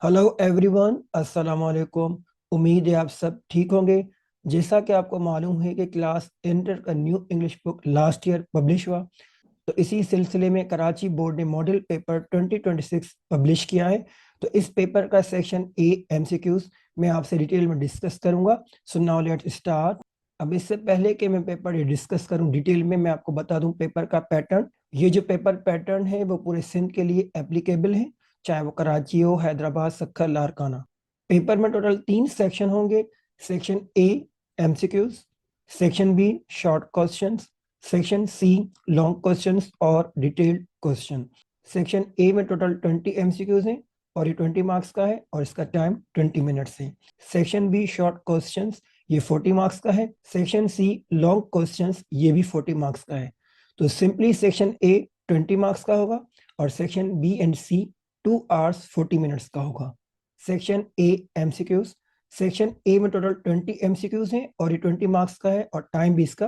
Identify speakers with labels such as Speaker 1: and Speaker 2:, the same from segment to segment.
Speaker 1: Hello everyone, अस्सलाम वालेकुम। उम्मीद है आप सब ठीक होंगे। जैसा कि आपको मालूम है कि क्लास इंटर का new English book last year publish हुआ, तो इसी सिलसिले में कराची बोर्ड ने मॉडल पेपर 2026 पब्लिश किया है। तो इस पेपर का सेक्शन ए एमसीक्यूज मैं आपसे डिटेल में डिस्कस करूंगा। So now let's start. अब इससे पहले कि मैं पेपर डिस्कस करूं डिटेल में, मैं आपको बता दूं पेपर का पैटर्न। ये जो पेपर पैटर्न है वो पूरे सिंध के लिए एप्लीकेबल है, चाहे वो कराची हो, हैदराबाद, सक्खर, लारकाना। पेपर में टोटल 3 सेक्शन होंगे। Section A MCQs, section B short questions, section C long questions और डिटेल्ड क्वेश्चन। सेक्शन ए में टोटल 20 एमसीक्यूज हैं और ये 20 मार्क्स का है और इसका टाइम 20 मिनट्स है। सेक्शन बी शॉर्ट क्वेश्चंस, ये 40 मार्क्स का है। सेक्शन सी लॉन्ग क्वेश्चंस, ये भी 40 मार्क्स का है। तो सिंपली सेक्शन ए 20 मार्क्स का होगा और section B and C 2 hours 40 minutes का होगा। Section A MCQs, section A में टोटल 20 एमसीक्यूज हैं और ये 20 मार्क्स का है और टाइम भी इसका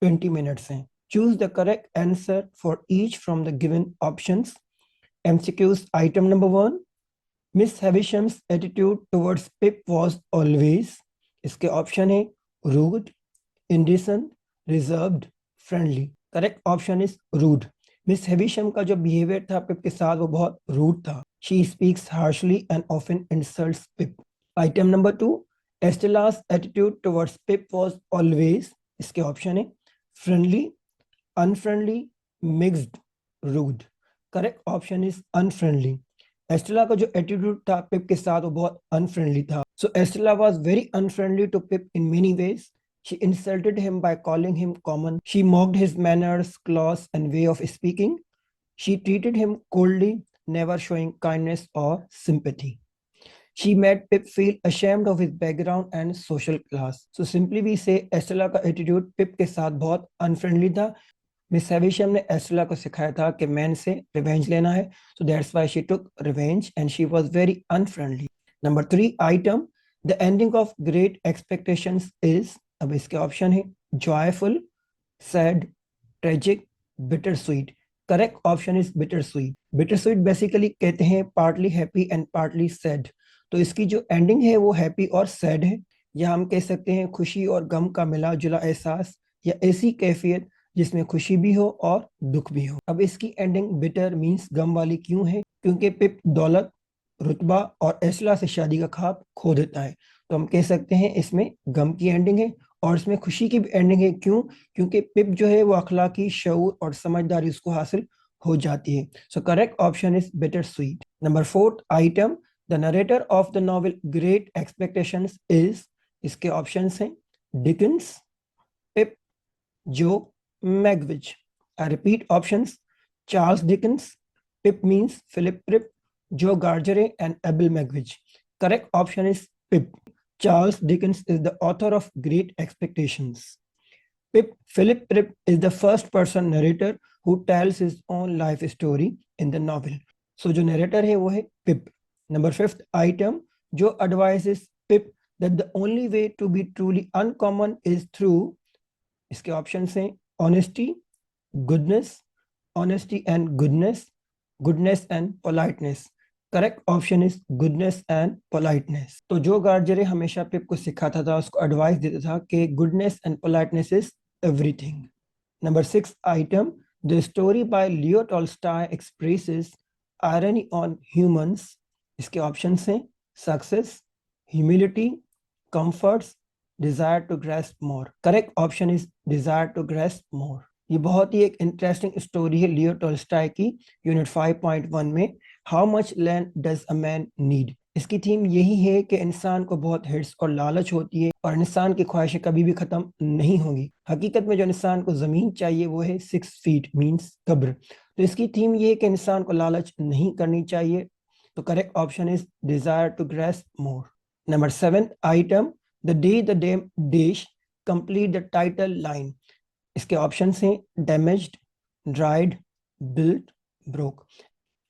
Speaker 1: 20 मिनट्स है। Choose the correct answer for each from the given options. MCQs item number 1, Miss Havisham's attitude towards Pip was always. इसके ऑप्शन है rude, indecent, reserved, friendly. Correct option is rude. Miss Havisham का जो behaviour था पिप के साथ वो बहुत rude था। She speaks harshly and often insults Pip. Item number 2, Estella's attitude towards Pip was always. इसके ऑप्शन है friendly, unfriendly, mixed, rude. Correct option is unfriendly. Estella का जो एटीट्यूड था पिप के साथ वो बहुत अनफ्रेंडली था। So Estella was very unfriendly to Pip in many ways. She insulted him by calling him common. She mocked his manners, class, and way of speaking. She treated him coldly, never showing kindness or sympathy. She made Pip feel ashamed of his background and social class. So simply we say Estella का attitude पिप के साथ बहुत unfriendly था। Miss हैविशम ने Estella को सिखाया था कि मैन से रिवेंज लेना है। So that's why she took revenge and she was very unfriendly. Number 3 item, the ending of great Expectations is. अब इसके ऑप्शन है joyful, sad, tragic, bitter sweet. Correct option is bitter sweet. Bitter sweet basically कहते हैं partly happy and partly sad. तो इसकी जो ending है वो हैप्पी और सैड है, या हम कह सकते हैं खुशी और गम का मिला जुला एहसास, या ऐसी कैफियत जिसमें खुशी भी हो और दुख भी हो। अब इसकी एंडिंग बिटर मींस गम वाली क्यों है? क्योंकि पिप दौलत, रुतबा और एस्ला से शादी का ख्वाब खो देता है। तो हम कह सकते हैं इसमें गम की एंडिंग है और इसमें खुशी की भी एंडिंग है। क्यों? क्योंकि पिप जो है वो अखलाकी शऊर और समझदारी उसको हासिल हो जाती है। So correct option is bitter sweet. Number 4 item, the narrator of the novel Great Expectations is. इसके ऑप्शंस हैं Dickens, Pip, Joe, Magwitch. I repeat options, Charles Dickens, Pip means Philip Pip, Joe Gargery and Abel Magwitch. Correct option is Pip. Charles Dickens is the author of Great Expectations. Philip Tripp is the first person narrator who tells his own life story in the novel. So जो narrator है वो है Pip. Number 5th item, जो advises Pip that the only way to be truly uncommon is through. इसके options हैं honesty, goodness, honesty and goodness, goodness and politeness. Correct option is goodness and politeness. तो जो गार्जरे हमेशा पिप को सिखाता था, उसको एडवाइस देता था कि goodness and politeness is everything. Number 6 item, the story by Leo Tolstoy expresses irony on humans. इसके ऑप्शंस हैं success, humility, comforts, desire to grasp more. Correct option is desire to grasp more. ये बहुत ही एक interesting story है Leo Tolstoy की, unit 5.1 में, how much land does a man need. इसकी theme यही है कि इंसान को बहुत हिर्स और लालच होती है और इंसान की ख्वाहिशें कभी भी खत्म नहीं होंगी। हकीकत में जो इंसान को जमीन चाहिए वो है 6 फीट मींस कब्र। तो इसकी थीम ये है कि इंसान को लालच नहीं करनी चाहिए। तो correct option is desire to grasp more. Number 7 item, the day the dam dish complete the title line. इसके ऑप्शन हैं डैमेज्ड, ड्राइड, बिल्ट, ब्रोक।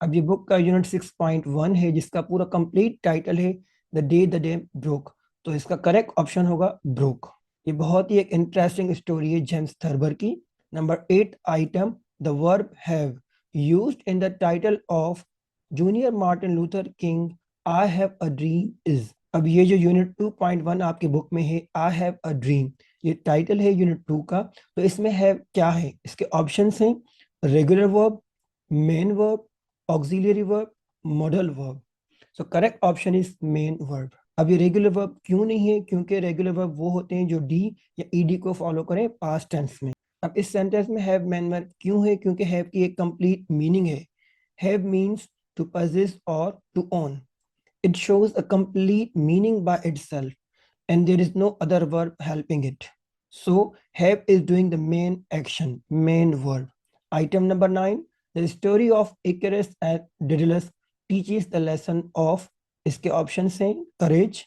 Speaker 1: अब ये बुक का यूनिट 6.1 है जिसका पूरा कंप्लीट टाइटल है the day the day broke. तो इसका करेक्ट ऑप्शन होगा ब्रोक। ये बहुत ही एक इंटरेस्टिंग स्टोरी है जेम्स थर्बर की। Number 8 item, the verb have used in the title of junior Martin Luther king I have a dream is. अब ये जो यूनिट 2.1 आपकी बुक में है, आई हैव अ ड्रीम, ये टाइटल है यूनिट 2 का। तो इसमें है क्या है, इसके ऑप्शंस हैं regular verb, main verb, auxiliary verb, modal verb. So correct option is main verb. अब ये रेगुलर वर्ब क्यों नहीं है, क्योंकि रेगुलर वर्ब वो होते हैं जो डी या ईडी को फॉलो करें पास्ट टेंस में। अब इस सेंटेंस में हैव मेन वर्ब क्यों है, क्योंकि हैव की एक कंप्लीट मीनिंग है। हैव मीन्स टू possess और to own. It shows a complete meaning by itself, and there is no other verb helping it. So, have is doing the main action, main verb. Item number 9, the story of Icarus and Daedalus teaches the lesson of, इसके options हैं courage,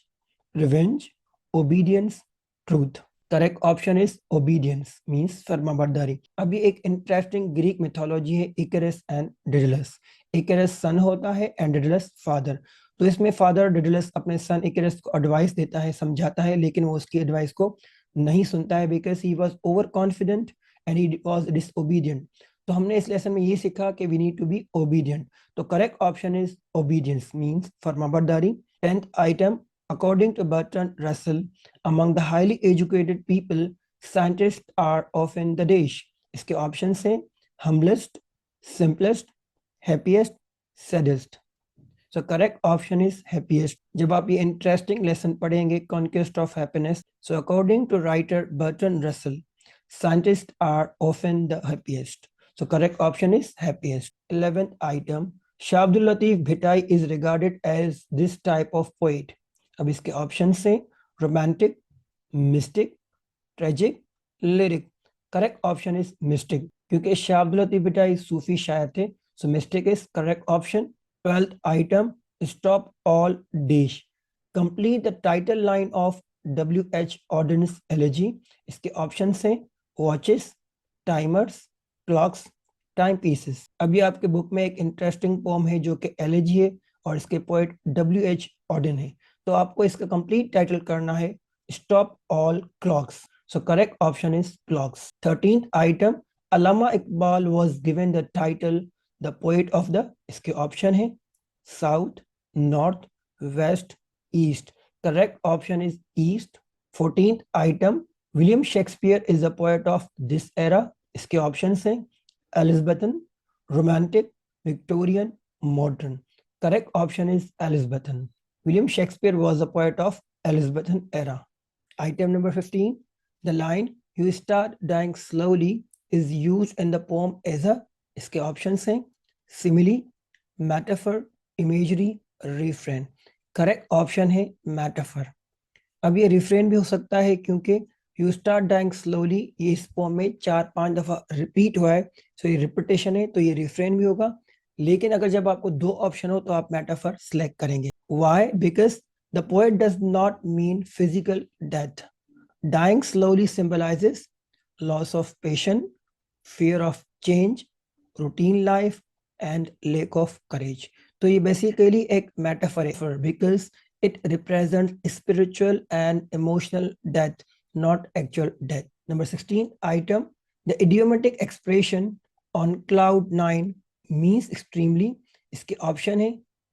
Speaker 1: revenge, obedience, truth. Correct option is obedience, means फर्माबरदारी। अभी एक interesting Greek mythology है Icarus and Daedalus. Icarus son होता है and डिडलस father. तो इसमें फादर डिडलस अपने सन इकरस को एडवाइस देता है, समझाता है, लेकिन वो उसकी एडवाइस को नहीं सुनता है because he was over confident and he was disobedient. तो हमने इस लेसन में ये सीखा कि we need to be obedient. तो correct option is obedience, means फर्माबरदारी। 10th item, according to Bertrand Russell, among the highly educated people, scientists are often the dash. इसके ऑप्शन हैं humblest, simplest, happiest, saddest. So correct option is happiest. जब आप ये interesting lesson पढ़ेंगे conquest of happiness, so according to writer Bertrand Russell, scientists are often the happiest. So correct option is happiest. 11th item, Shah Abdul Latif Bhittai is regarded as this type of poet. अब इसके option हैं romantic, mystic, tragic, lyric. Correct option is mystic, क्योंकि शाह अब्दुल लतीफ भिटाई सूफी शायर थे। So mystic is correct option. 12th item, stop all dish, complete the title line of W.H. Auden's elegy. इसके option हैं watches, timers, clocks, time pieces. अभी आपके book में एक इंटरेस्टिंग पोम है जो कि एलेजी है और इसके पोएट W.H. ऑडेन है। तो आपको इसका कंप्लीट टाइटल करना है stop all clocks. So correct option is clocks. 13th item, Allama Iqbal was given the title the poet of the, इसके ऑप्शन है south, north, west, east. Correct option is east. 14th item, William Shakespeare is the poet of this era. इसके option हैं Elizabethan, romantic, Victorian, modern. Correct option is Elizabethan. William Shakespeare was a poet of Elizabethan era. Item number 15. The line "You start dying slowly" is used in the poem as a, इसके options हैं simile, metaphor, imagery, refrain. Correct option है metaphor. अब ये refrain भी हो सकता है क्योंकि You start dying slowly ये इस पोम में 4-5 दफा रिपीट हुआ है, सो ये रिपीटेशन है, तो ये refrain भी होगा। लेकिन अगर जब आपको दो ऑप्शन हो तो आप मेटाफर सिलेक्ट करेंगे। Why? Because the poet does not mean physical death. Dying slowly symbolizes loss of patience, fear of change, routine life, and lack of courage. तो ये बेसिकली एक मेटाफर है because it represents spiritual and emotional death, not actual death. Number 16 item, the idiomatic expression on cloud 9 means extremely. इसके option है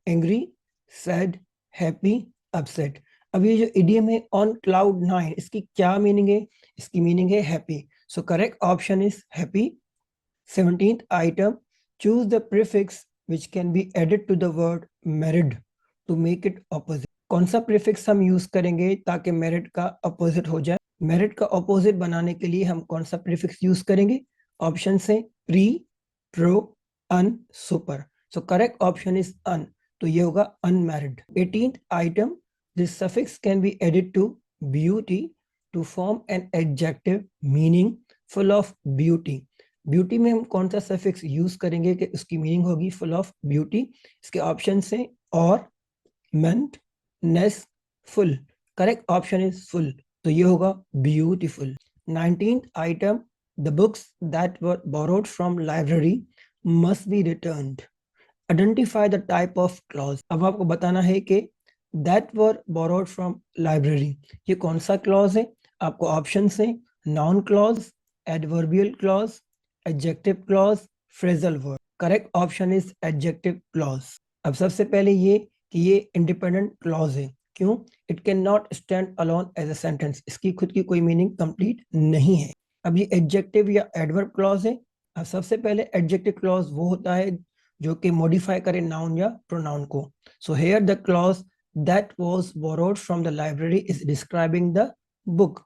Speaker 1: angry, sad, happy, upset. अब ये जो idiom है ऑन क्लाउड 9, इसकी क्या मीनिंग है? इसकी मीनिंग है happy. So correct option is happy. 17th item, choose the prefix which can be added to the word married to make it opposite. कौन सा प्रीफिक्स हम यूज करेंगे ताकि मेरिट का अपोजिट हो जाए? मेरिट का अपोजिट बनाने के लिए हम कौन सा प्रीफिक्स यूज करेंगे? ऑप्शन है pre, pro, un, super. So correct option is un, तो ये होगा unmarried. 18th item, this suffix can be added to beauty to form an adjective meaning full of beauty. Beauty में हम कौन सा suffix use करेंगे कि उसकी मीनिंग होगी फुल ऑफ ब्यूटी? इसके ऑप्शन हैं or, ment, ness, ful. Correct option is ful, तो ये होगा beautiful. 19th item, the books that were borrowed from library must be returned. Identify the type of clause. अब आपको बताना है कि that were borrowed from library ये कौन सा क्लॉज है? आपको ऑप्शन हैं noun clause, adverbial clause, adjective clause, phrasal verb. Correct option is adjective clause. अब सबसे पहले ये कि ये इंडिपेंडेंट क्लॉज है। क्यों? It can not stand alone as a sentence, इसकी खुद की कोई मीनिंग कंप्लीट नहीं है। अब ये एडजेक्टिव या एडवर्ब क्लॉज है। अब सबसे पहले एडजेक्टिव क्लॉज वो होता है जो कि मॉडिफाई करे नाउन या प्रोनाउन को। So here the clause that was borrowed from the library is describing the book.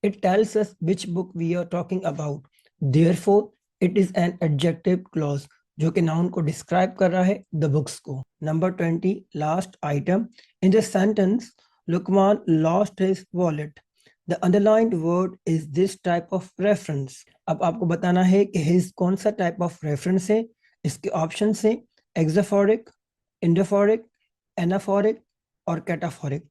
Speaker 1: It tells us which book we are talking about, therefore it is an adjective clause, जो कि noun को describe कर रहा है the books को। Number 20, last item in the sentence Luqman lost his wallet. The underlined word is this type of reference. अब आपको बताना है कि हिज कौन सा टाइप ऑफ रेफरेंस है। इसके ऑप्शन है एक्साफोरिक, इंडोफोरिक, एनाफोरिक और cataphoric.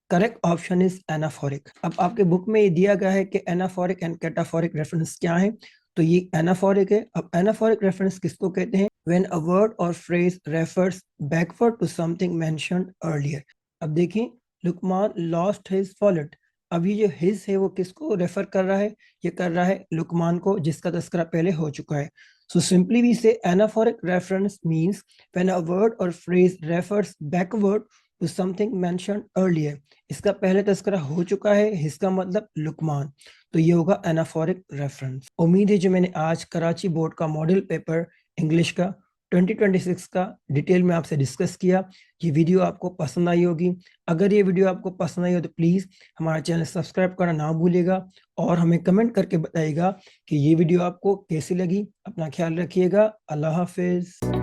Speaker 1: Correct option is anaphoric. अब आपके बुक में ये दिया गया है कि एनाफोरिक एंड कैटाफोरिक रेफरेंस क्या है, तो ये एनाफोरिक है। अब एनाफोरिक रेफरेंस किसको कहते हैं? व्हेन अ वर्ड और phrase refers backward to something mentioned earlier. अब देखिए, लुकमान लॉस्ट हिज वॉलेट। अब ये जो हिज है वो किसको रेफर कर रहा है? ये कर रहा है लुकमान को, जिसका तस्करा पहले हो चुका है। So simply we say anaphoric reference means when a word or phrase refers backward to something mentioned earlier. इसका पहले तस्करा हो चुका है, इसका मतलब लुकमान, तो ये होगा एनाफोरिक रेफरेंस। उम्मीद है जो मैंने आज कराची बोर्ड का मॉडल पेपर इंग्लिश का 2026 का डिटेल में आपसे डिस्कस किया, ये वीडियो आपको पसंद आई होगी। अगर ये वीडियो आपको पसंद आई हो तो प्लीज़ हमारा चैनल सब्सक्राइब करना ना भूलिएगा और हमें कमेंट करके बताइएगा कि ये वीडियो आपको कैसी लगी। अपना ख्याल रखिएगा। अल्लाह हाफिज़।